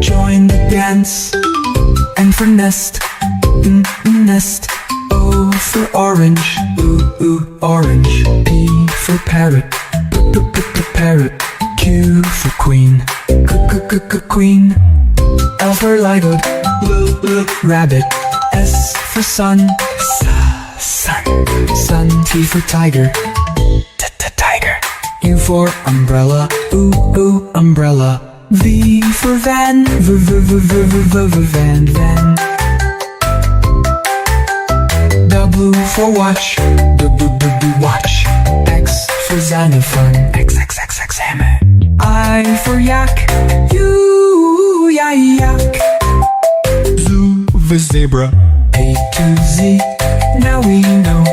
Join the dance. N for nest, nest. O for orange, orange. P for parrot, parrot. Q for queen, queen. L for light-eyed, rabbit. S for sun, sun. T for tiger, tiger. U for umbrella, umbrella. V for van, van. W for watch, watch. X for xylophone, x hammer. I for yak, yak. Z for zebra, A to Z. Now we know.